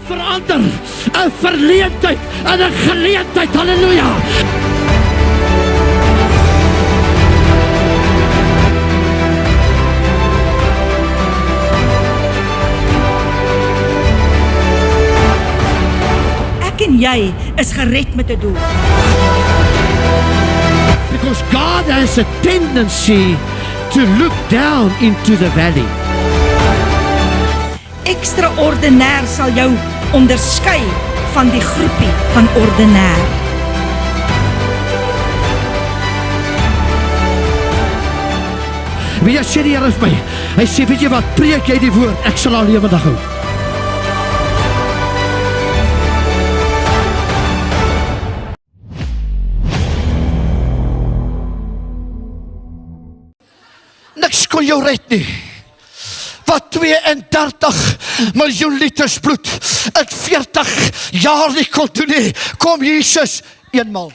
verander 'n verleentheid in 'n geleentheid. Halleluja. Ek en jy is gered met 'n doel. Because God has a tendency to look down into the valley. Extraordinair sal jou onderskei van die groepie van ordinair. Wie jy sê die Here is my. Hy sê, weet jy wat, preek jy die woord, ek sal al lewendig hou. Niks kon jou red nie. Wat 32 miljoen liters bloed in 40 jaar nie kon doen nie, kom Jesus eenmaal.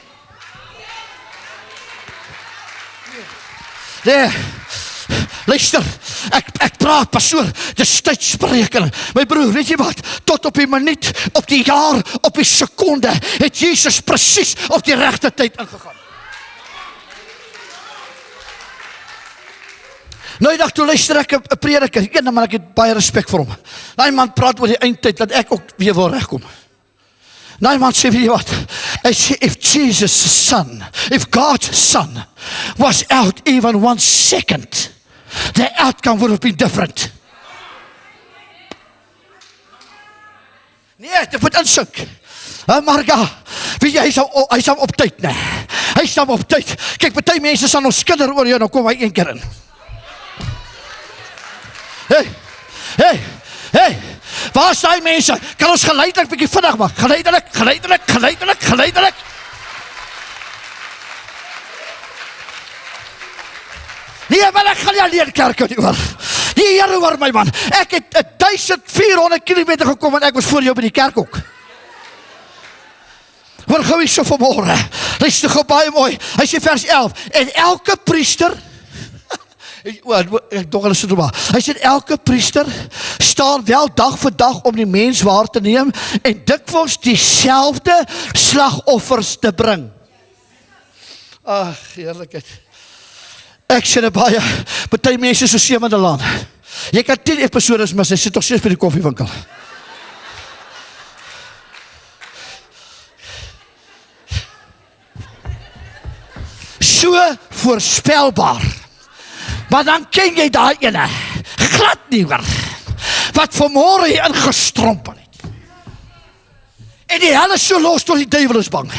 Nee, luister, ek praat pastoor, dis tydspreking. My broer, weet jy wat, tot op die minuut, op die jaar, op die sekonde, het Jesus presies op die regte tyd ingegaan. Nou die dag toe luister ek 'n prediker, een man, ek het baie respek vir hom. Daai man praat oor die eindtyd, dat ek ook weer wil regkom. Daai man sê, weet jy wat, hy sê, if Jesus' son, if God's son was out even 1 second, the outcome would have been different. Nee, dit moet insink. Marga, weet jy, hy sal op tyd, nee. Hy sal op tyd. Kyk, baie mense sal ons kinder oor jou, dan kom hy 1 keer in. Hey, waar is die mense? Kan ons geleidelik bietjie vinnig maak? Geleidelik. Nee, maar ek gaan nie alleen kerk nie oor. Die Here hoor my man. Ek het 1400 kilometer gekom en ek was voor jou by die kerk ook. Hoor gou hier so vanmôre. Luister gou baie mooi. Hy sê vers 11. En elke priester, hy sê elke priester staan wel dag vir dag om die mens waar te neem en dikwels dieselfde slagoffers te bring. Ag, heerlikheid. Ek sê baie mense so 7de land. Jy kan 10 episodes mis, hy sit nog steeds by die koffiewinkel. So voorspelbaar. Maar dan ken jy daai ene, glad nie hoor, wat vanmôre hier ingestrompel het. En die hel is so los tot die duiwel is bang.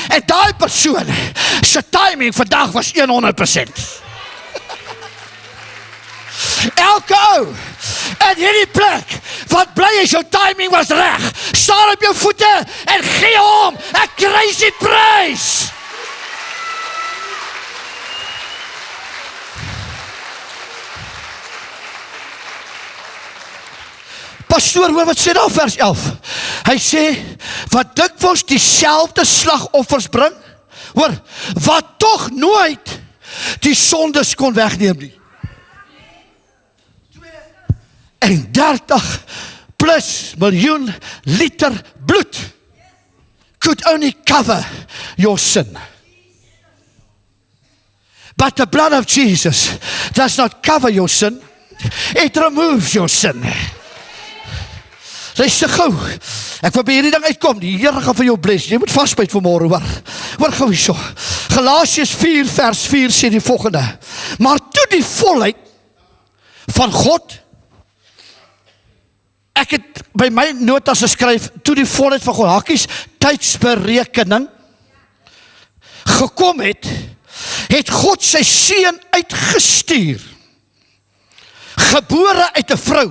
En daai persoon, sy timing vandag was 100%. Elke ou, in hierdie plek, wat bly is jou timing was reg, staan op jou voete en gee hom 'n crazy prys. Pastoor, hoor wat sê daar vers 11. Hy sê, wat dikwels dieselfde slagoffers bring, hoor, wat tog nooit die sondes kon wegneem nie. 32 plus miljoen liter bloed could only cover your sin. But the blood of Jesus does not cover your sin, it removes your sin. Luister gou, ek wil by hierdie ding uitkom, die Here gaan vir jou bless, jy moet vasbyt vanmôre hoor. Hoor gou hierso, Galasiërs 4 vers 4 sê die volgende, maar toe die volheid van God, ek het by my notas geskryf, toe die volheid van God, hakies, tydsberekening, gekom het God sy seun uitgestuur, gebore uit 'n vrou,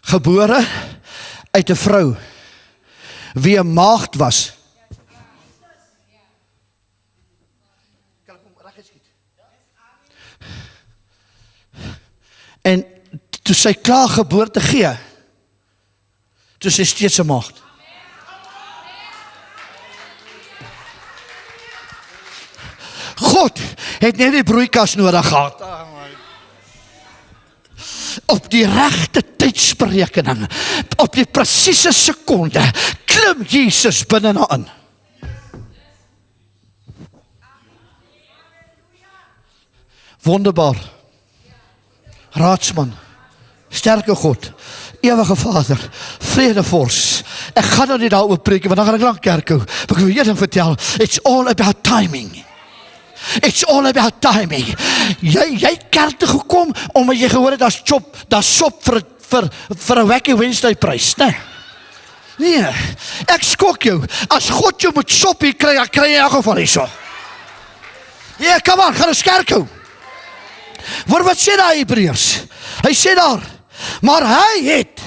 gebore uit 'n vrou, wie 'n maagd was. En toe sy klaar geboorte gee, toe sy steeds 'n maagd. God het net die broeikas nodig gehad. Op die regte tydsberekening, op die presiese sekonde, klim Jesus binne na in. Wonderbaar, raadsman, sterke God, ewige Vader, vredevors. Ek gaan nou nie daaroor preek, want dan gaan ek lang kerk hou. Maar ek wil julle vertel, it's all about timing. It's all about timing. Jy kerk toe gekom, omdat jy gehoor het, daar's sop vir 'n Wacky Wednesday prys, né? Nee, ek skok jou, as God jou moet sop hier kry, dan kry jy in elk geval hierso. Ja, kom aan, gaan ons kerk hou. Hoor wat sê daar Hebreërs? Hy sê daar, maar hy het,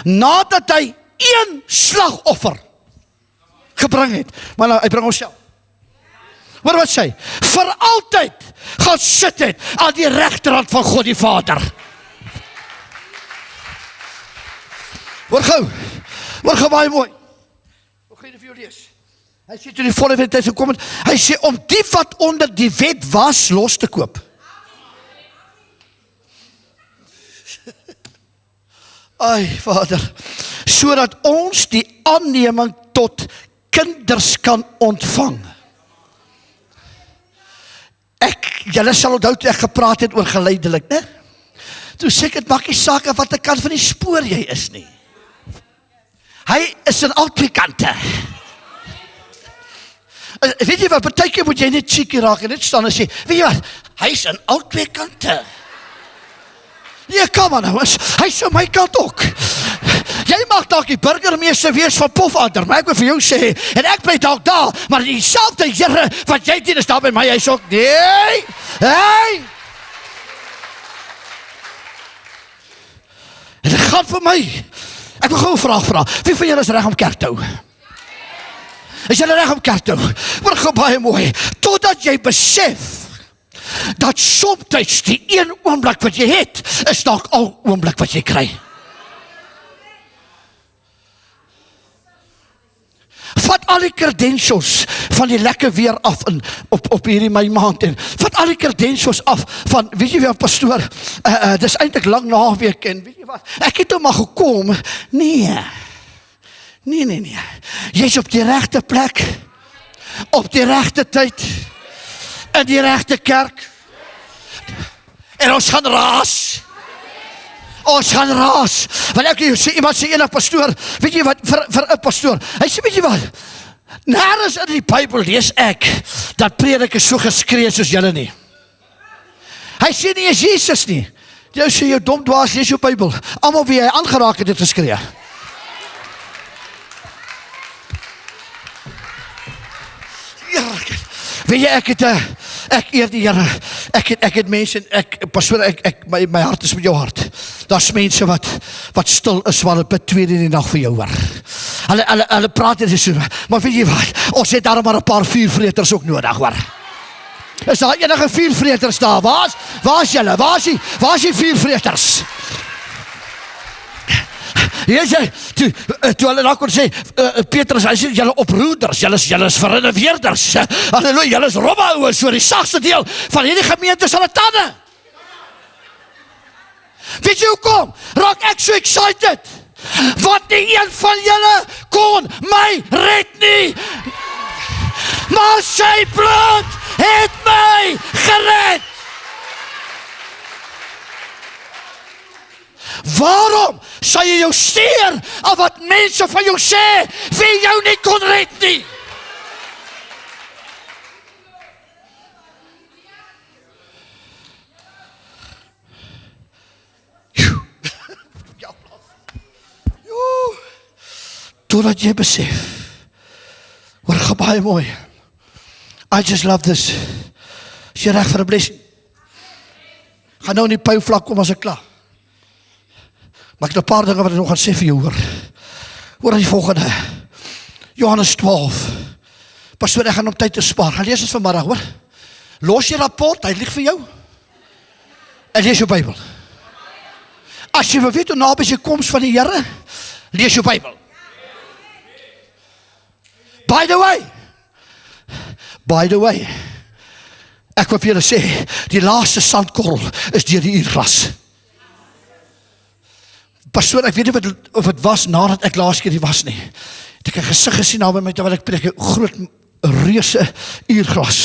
nadat hy een slagoffer gebring het, maar nou, hy bring homself. Hoor wat sê, vir altyd gaan sit het aan die regterhand van God die Vader. Hoor gou baie mooi. Hoe gaan jy vir jou lees? Hy sê toe die volle wet tyd gekom het, hy sê om die wat onder die wet was los te koop. Ai, Vader, sodat ons die aanneming tot kinders kan ontvang. Julle sal onthou toe ek gepraat het oor geleidelik, né? Toe sê ek, het maak nie saak aan watter kant van die spoor jy is nie. Hy is aan al twee kante. Weet jy wat, partykeer moet jy net cheeky raak en net staan en sê, weet jy wat, hy is aan al twee kante. Ja, kom maar nou, hy is aan my kant ook. Jy mag dalk die burgemeester wees van Pofadder, maar ek wil vir jou sê, en ek bly dalk daar, maar dieselfde Here wat jy dien is daar by my, hy is ook, nee, hey! En dit gaan vir my, ek wil gou 'n vraag vra, wie van julle is reg om kerk te hou? Is julle reg om kerk te hou? Word gou baie mooi, totdat jy besef, dat soms die een oomblik wat jy het, is dalk al oomblik wat jy kry. Vat al die credentials van die lekker weer af op hierdie my maand en vat al die credentials af van, weet jy wat pastoor, dis eintlik lang naweek en weet jy wat, ek het nou maar gekom, nee, jy's op die regte plek, op die regte tyd, in die regte kerk, en ons gaan raas, want ek sê, iemand sê enig pastoor, weet jy wat, vir 'n pastoor, hy sê, weet jy wat, nergens in die Bybel lees ek, dat predik is so geskree soos julle nie. Hy sê nie, is Jesus nie, jy sê, jou dom dwaas, lees jou Bybel, almal wie hy aangeraak het geskree. Weet jy, ek eer die Here, ek het mense, pastoor, my hart is met jou hart. Daar's mense wat stil is, wat op 2 in die nag vir jou hoor. Hulle praat en so, maar weet jy wat, ons het daar maar 'n paar vuurvreters ook nodig, hoor. Is daar enige vuurvreters daar? Waar is julle? Waar is die vuurvreters? Jy toe hulle dan kon sê, Petrus, hy sê, julle oproerders, julle is verrenoveerders, halleluja, julle is robbehouers, so die sagste deel van hierdie gemeente is hulle tande. Weet jy hoekom? Raak ek so excited, want nie een van julle kon my red nie, maar sy bloed het my gered. Waarom sal jy jou steur aan wat mense van jou sê, wie jou nie kon red nie? Totdat jy besef, word baie mooi. I just love this. Is jy reg vir 'n blessing? Gaan nou in die pyvlak kom as ek klaar. Maar ek het 'n paar dinge wat ek nog gaan sê vir jou, hoor. Hoor die volgende. Johannes 12. Pastoor, ek gaan om tyd te spaar. Gaan lees ons vanmiddag, hoor. Los jy rapport, hy lieg vir jou. En lees jou Bybel. As jy wil weet hoe naby is die koms van die Here, lees jou Bybel. By the way, Ek wil vir julle sê, die laaste sandkorrel is deur die uurglas. Pastoor, ek weet nie of het was nadat ek laas keer die was nie. Het ek 'n gesig gesien na by my terwyl ek preek, 'n groot reuse uurglas.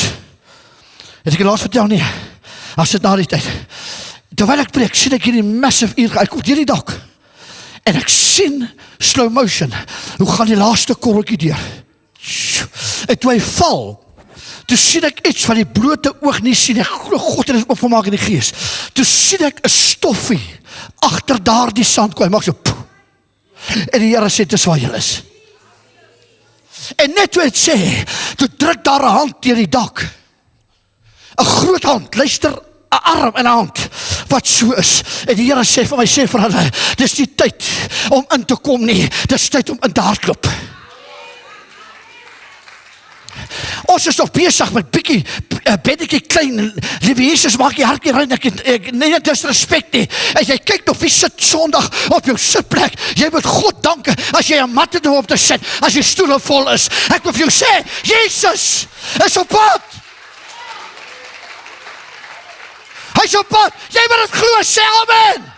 Het ek laas vertel nie, as dit na die tyd. Terwyl ek preek, sien ek hierdie massive uurglas, ek kom deur die dak, en ek sien slow motion, hoe gaan die laaste korreltjie deur. En toe hy val, toe sien ek iets van die blote oog nie sien, ek glo God het dit opgemaak in die gees. Toe sien ek 'n stoffie agter daardie sandkorrel, maak so poef. En die Here sê, dis waar jy is. En net toe het sê, toe druk daar 'n hand teen die dak. 'n groot hand, luister, 'n arm en 'n hand, wat so is. En die Here sê vir my, sê vir hulle, dis nie tyd om in te kom nie, dis tyd om in te hardloop. Ons is nog besig met bietjie klein, liewe Jesus, maak jy hartjie rein, ek nee, disrespect nie, as jy kyk nog wie sit Sondag op jou sitplek, jy moet God danke, as jy 'n mat het om op te sit, as jy stoele vol is, ek wil vir jou sê, Jesus is op pad, hy is op pad, jy moet dit glo, sê amen.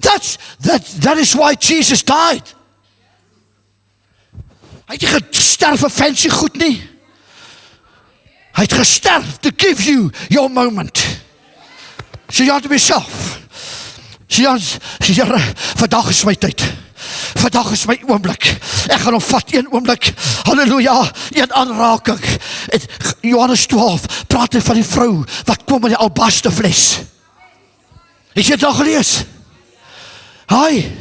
That is why Jesus died. Hy het nie gesterf vir fancy goed nie. Hy het gesterf to give you your moment. Sê ja te myself. Sê ja, Here, vandag is my tyd. Vandag is my oomblik. Ek gaan hom vat een oomblik. Halleluja, een aanraking. Johannes 12 praat hy van die vrou wat kom in die albaste fles. Het jy dit al gelees? Hi,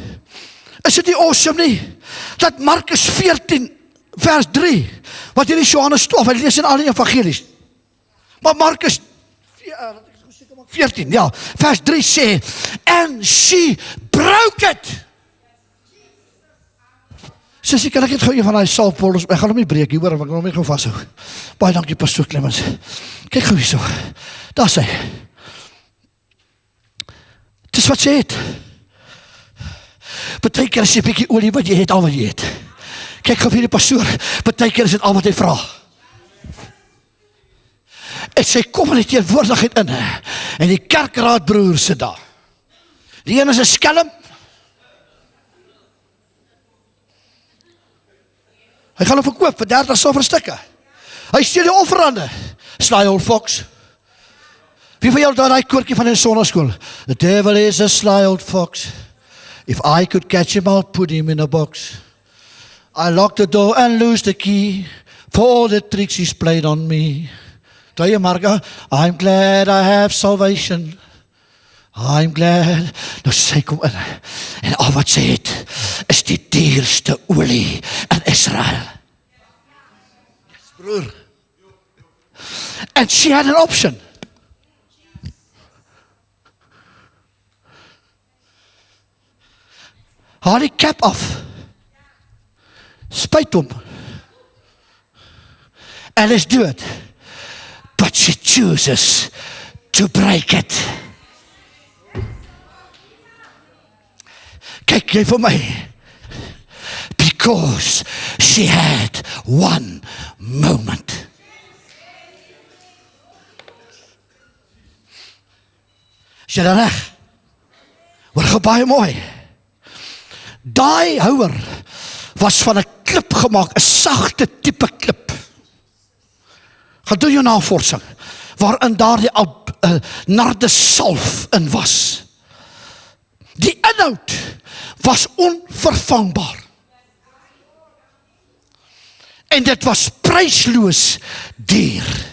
is dit nie awesome nie? Dat Markus 14 vers 3, wat hier is Johannes 12, hy lees in al die evangelies. Maar Markus 14, ja, vers 3 sê, and she broke it. Sissie, kan ek het gou een van die salpolders, ek gaan hom nie breek hier, hoor, ek gaan hom nie gou vasthou. Baie dankie, pastoor Clemens. Kyk gou hier so, daar sê. Dis wat sê het. Partykeer is jy 'n bietjie olie wat jy het, al wat jy het. Kyk gou vir die pastoor, partykeer is dit al wat hy vra. En sy kom in die teenwoordigheid in, en die kerkraadbroer sit daar. Die een is 'n skelm. Hy gaan hom verkoop vir 30 silwer stukke. Hy steel die offerande. Sly old fox. Wie van julle daai koortjie van in sonnaskool? The devil is a sly old fox. If I could catch him, I'll put him in a box. I lock the door and lose the key for all the tricks he's played on me. Daai Marga, I'm glad I have salvation. I'm glad. Nou sê kom in. En al wat sy het, is die dierste olie in Israel. Yes, broer. And she had an option. Haal die cap af. Spuit hom. And let's do it. But she chooses to break it. Kyk jy vir my. Because she had one moment. Is jy daar reg? Word gou baie mooi. Daai houer was van 'n klip gemaak, 'n sagte tipe klip. Gaan doen jou navorsing, waarin daardie nardesalf in was. Die inhoud was onvervangbaar. En dit was prysloos duur.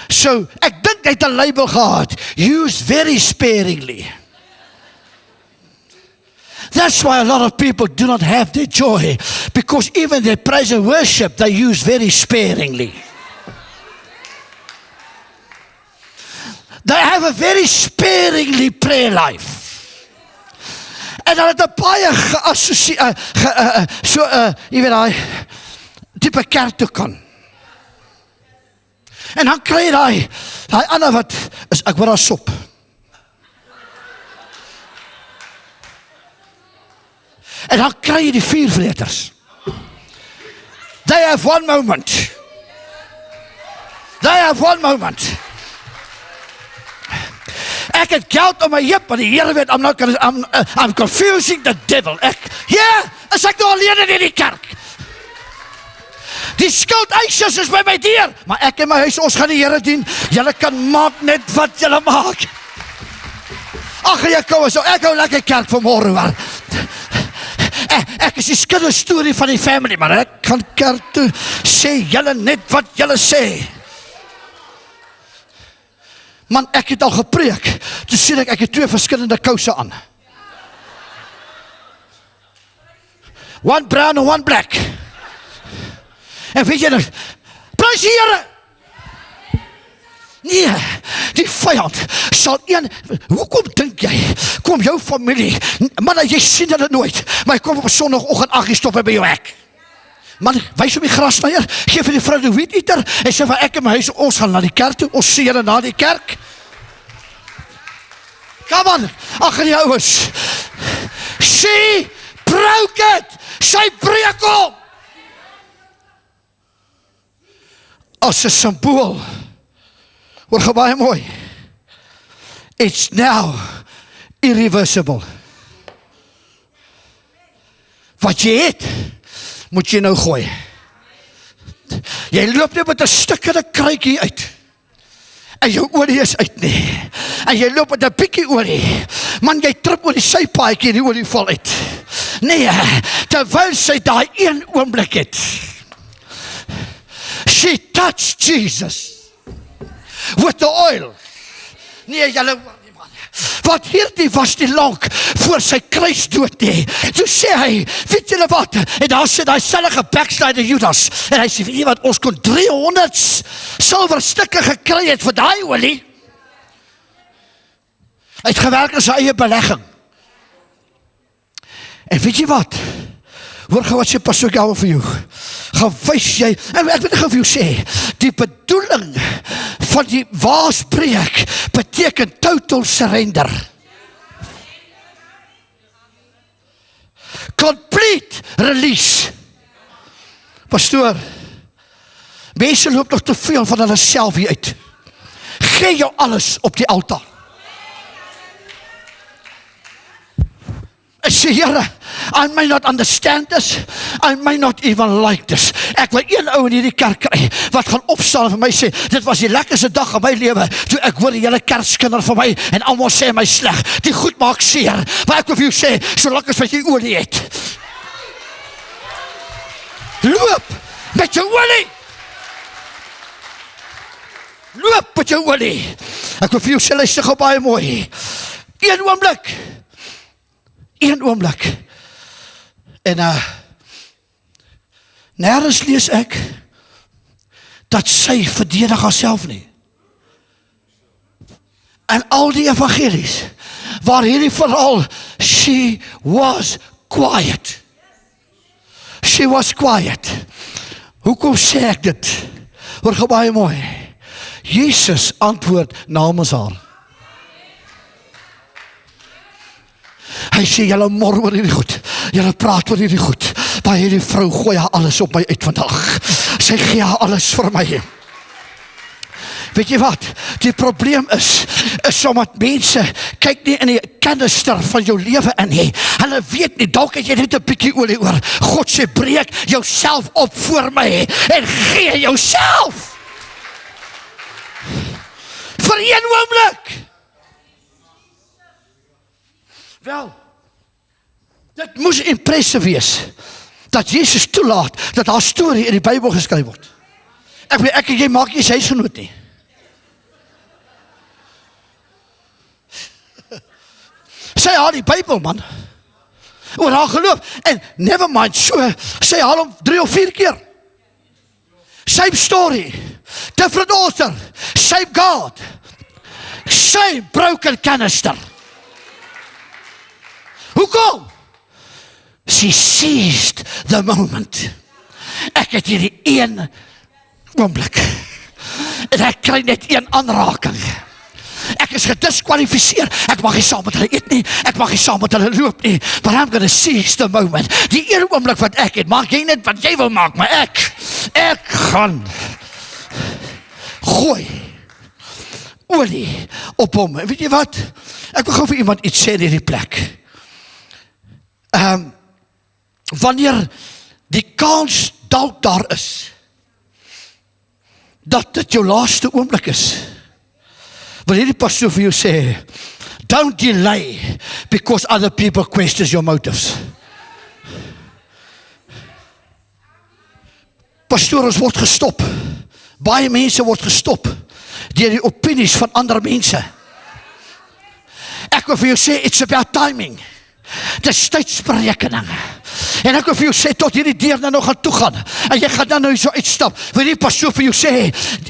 So, ek dink hy het 'n label gehad, used very sparingly. That's why a lot of people do not have their joy, because even their praise and worship, they use very sparingly. They have a very sparingly prayer life. En hulle het 'n baie geassosieer, jy weet daai, tipe kerk toe kan. En dan kry jy daai ander wat, is ek word daar sop. En dan kry jy die vuurvreters. They have one moment. They have one moment. Ek het geld op my heup, maar die Here weet, I'm confusing the devil. Is ek nou alleen in die kerk? Die skuldeisers is by my deur, maar ek en my huis, ons gaan die Here dien. Julle kan maak net wat julle maak. Ag, ek hou lekker kerk vanmôre, hoor. Ek is die skille storie van die family, maar ek gaan kerk toe, sê julle net wat julle sê. Man, ek het al gepreek, toe sien ek het 2 verskillende kouse aan. One brown and one black. En weet jy nou, prys die Here! Nee, die vyand sal hoekom dink jy, kom jou familie, man, jy sien hulle nooit, maar hy kom op sondagoggend 8 uur stop by jou hek. Man, wys hom die grasnyer, geef vir die vrou die weeteater, en sê van ek en my huis, ons gaan na die kerk toe, ons sê julle na die kerk. Come on, ag die ouers, she broke it, sy breek hom. As 'n simbool, hoor baie mooi, it's now irreversible. Wat jy het, moet jy nou gooi. Jy loop net met 'n stukkende kruikie uit, en jou olie is uit nie, en jy loop met 'n bietjie olie, man, jy trip oor die sypaadjie en die olie val uit. Nee, terwyl sy daai een oomblik het, she touched Jesus with the oil. Nee, julle hoor nie, man. Want hierdie was nie lank voor sy kruisdood nie. Toe sê hy, weet julle wat? En daar sê die sellige backslider Judas. En hy sê, weet jy wat, ons kon 300 silverstukke gekry het vir daai olie. Hy het gewerk in sy eie belegging. En weet jy wat? Hoor gou wat sê Pastor Gouw vir jou. Gaan wys jy, en ek wil vir jou sê, die bedoeling van die waasbreek beteken total surrender. Complete release. Pastoor, mense loop nog te veel van hulle self hier uit. Gee jou alles op die altaar. Ek sê, Here, I may not understand this, I may not even like this. Ek wil een ou in hierdie kerk kry, wat gaan opstaan vir my sê, dit was die lekkerste dag in my lewe, toe ek hoor die hele kerkskinder van my, en almal sê my sleg, die goed maak seer, maar ek wil vir jou sê, solank as wat jy olie het, loop met jou olie, loop met jou olie, ek wil vir jou sê, luister gou baie mooi, een oomblik, en nergens lees ek, dat sy verdedig haarself nie. En al die evangelies, waar hierdie verhaal, she was quiet. She was quiet. Hoekom sê ek dit? Hoor gou baie mooi. Jesus antwoord namens haar. Hy sê, julle mor oor hierdie goed, julle praat oor hierdie goed, maar hierdie vrou gooi haar alles op my uit vandag, sy gee haar alles vir my. Weet jy wat, die probleem is omdat mense kyk nie in die kanister van jou lewe in nie, hulle weet nie, dalk het jy net 'n bietjie olie oor, God sê, breek jouself op voor my, en gee jouself, vir een oomblik. Wel, dit moes impressive wees, dat Jesus toelaat, dat haar storie in die Bybel geskryf word. Ek en jy maak nie sy huisgenoot nie. Sy haal die Bybel, man, oor haar geloof, en never mind, sy haal hom 3 of 4 keer. Same story, different author, same God, same broken canister. Hoekom? She seized the moment. Ek het hierdie een oomblik, en ek kry net een aanraking. Ek is gediskwalifiseer, ek mag nie saam met hulle eet nie, ek mag nie saam met hulle loop nie, but I'm gonna seize the moment. Die een oomblik wat ek het, maak jy net wat jy wil maak, maar ek ek gaan gooi olie op hom. En weet jy wat? Ek wil gou vir iemand iets sê in hierdie plek. Wanneer die kans dalk daar is, dat dit jou laaste oomblik is, wil hierdie pastoor vir jou sê, don't delay because other people question your motives. Pastoor, ons word gestop. Baie mense word gestop deur die opinies van ander mense. Ek wil vir jou sê, it's about timing. Dis tydsberekening. En ek wil vir jou sê, tot hierdie deur nou nog gaan toegaan, en jy gaan dan nou so uitstap, wil die pastoor vir jou sê,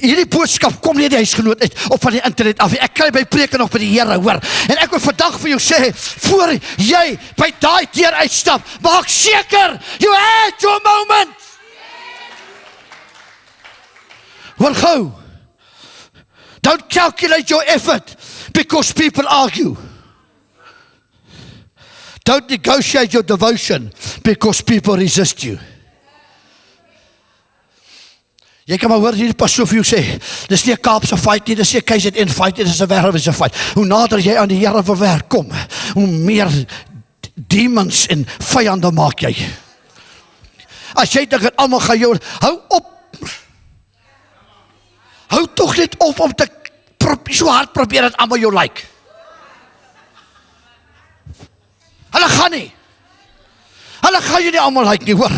hierdie boodskap kom nie die huisgenoot uit, op van die internet af, ek kry by preke nog by die Here, hoor, en ek wil vandag vir jou sê, voor jy by daai deur uitstap, maak seker, you had your moment. Hoor gou, don't calculate your effort, because people argue. Don't negotiate your devotion because people resist you. Jy kan maar hoor hierdie pastoor vir jou sê, dis nie 'n Kaapse fight nie, dis nie 'n KZN fight nie, dis 'n wêreldwye fight. Hoe nader jy aan die Here wil werk kom, hoe meer demons en vyande maak jy. As jy dink dat almal gaan jou, hou op. Hou tog net op om te so hard probeer dat almal jou like. Hulle gaan nie. Hulle gaan jy nie allemaal like nie, hoor.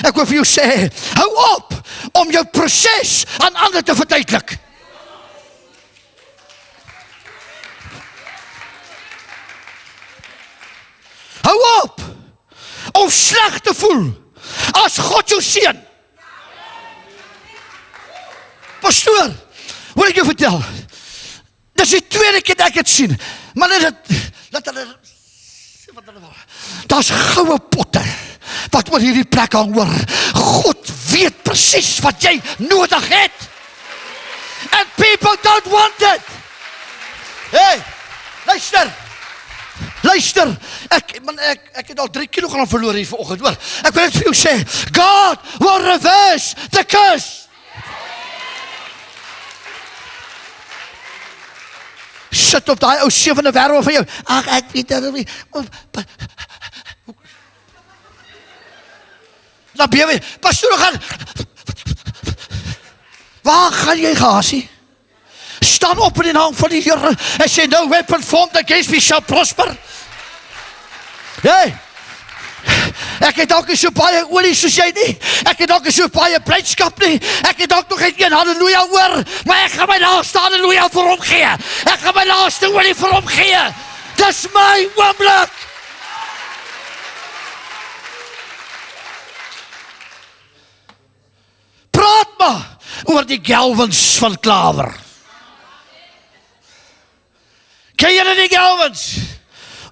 Ek wil vir jou sê, hou op om jou proses aan ander te verduidelik. Hou op om sleg te voel as God jou seën. Pastoor, wil ek jou vertel, dis die tweede keer dat ek het sien, maar dat hulle daar's goue potte wat oor hierdie plek hang, hoor. God weet presies wat jy nodig het. And people don't want it. Hey, luister, ek het al 3 kilogram verloor hier vanoggend, hoor. Ek wil net vir jou sê, God will reverse the curse. Sit op daai ou 7de wêreld van jou. Ag, ek weet dit nie. Dan bewe, pastoor gaan. Waar gaan jy gaasie? Staan op in die naam van die Here en sê, no weapon formed against me shall prosper. Hey, ek het dalk nie so baie olie soos jy nie, ek het dalk nie so baie blydskap nie, ek het dalk nog net een halleluja oor, maar ek gaan my laaste halleluja vir hom gee, ek gaan my laaste olie vir hom gee, dis my oomblik. Praat maar oor die Galvins van Klawer. Ken julle die Galvins?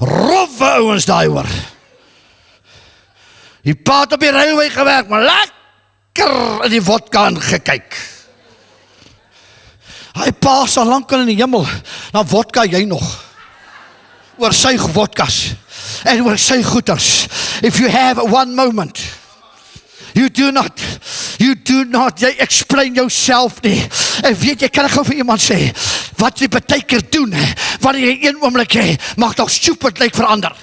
Roffe ouens daai, hoor. Die pa het op die railway gewerk, maar lekker in die vodka gekyk. Hy pa sal lank in die hemel, dan vodka jy nog. Oor sy vodkas en oor sy goeders. If you have one moment, you do not, jy explain yourself nie. En weet jy, kan ek gou vir iemand sê, wat jy baie keer doen, wanneer jy een oomblik hê, mag dalk stupid lyk vir ander.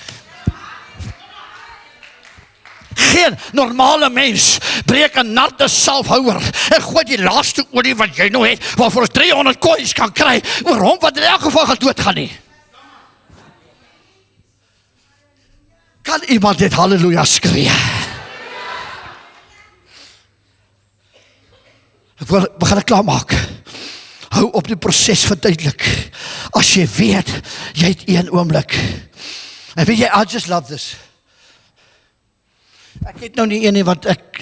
Geen normale mens breek 'n narde salfhouer en gooi die laaste olie wat jy nou het, waarvoor ons 300 coins kan kry, oor hom wat in elk geval gaan doodgaan nie. Kan iemand dit halleluja skree? We gaan dit klaarmaak. Hou op die proses verduidelik. As jy weet, jy het een oomblik. En weet jy, I just love this. Ek het nou nie een nie, want ek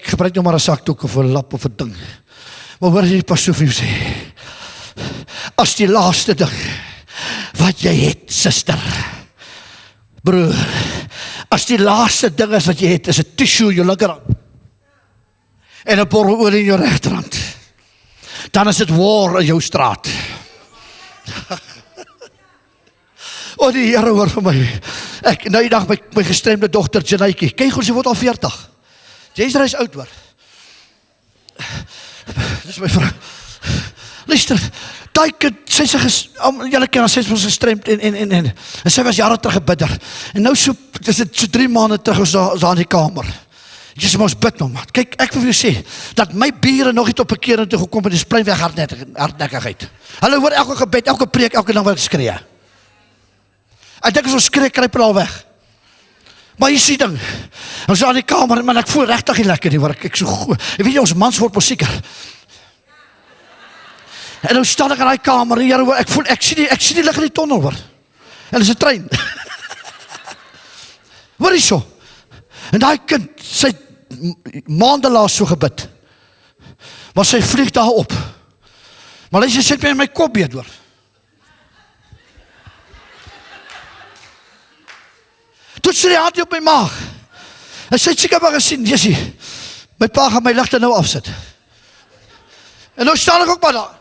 gebruik nou maar 'n sakdoek of 'n lap of 'n ding. Maar hoor die pastoor vir jou sê, as die laaste ding wat jy het, suster, broer, as die laaste ding is wat jy het, is 'n tissue in jou linkerhand en 'n borrel olie in jou regterhand, dan is dit war in jou straat. O, die Here hoor vir my. Ek nou die dag my gestremde dogter Janaitjie, kyk hoe sy word al 40. Jy's reis oud, hoor. Dis my vrou. Luister, daai kind, julle ken haar, sy was gestremd en sy was jare terug 'n bidder. En nou is dit so 3 maande terug ons daar in die kamer. Jy moet bid nou, man. Kyk, ek wil vir jou sê, dat my bure nog nie tot bekering toe gekom het, dis pleinweg hardnekkigheid. Hulle hoor elke gebed, elke preek, elke ding wat ek skree. Ek dink as ons skree, kruip hulle al weg. Maar hier is die ding, ons is aan die kamer, man, ek voel regtig nie lekker nie, waar ek so goed, weet jy, ons mans word mos sieker. En nou staan ek in die kamer, en Here, ek sien die lig in die tonnel, hoor. En dis 'n trein. Hoor hier so. En die kind, sy het maande laas so gebid. Maar sy vlieg daar op. Maar sy sit my in my kop beet, hoor. Toe sy die hand op my maag. En sy het seker maar gesien, Jessie, my pa gaan my ligte nou afsit. En nou staan ek ook maar daar.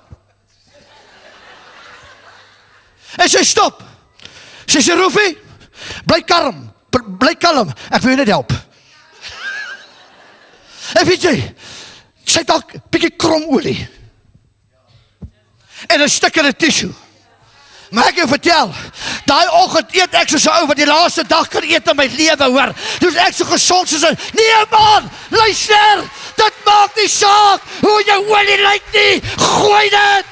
En sy stop. Sy sê, Roefie, bly kalm, ek wil jou net help. En weet jy, sy het al bietjie kromolie. En 'n stuk in 'n tissue. Maar ek jou vertel, daai oggend eet ek soos 'n ou wat die laaste dag kan eet in my lewe, hoor. Dus ek so gesond soos 'n, nee man, luister, dit maak nie saak hoe jou olie lyk nie, gooi dit!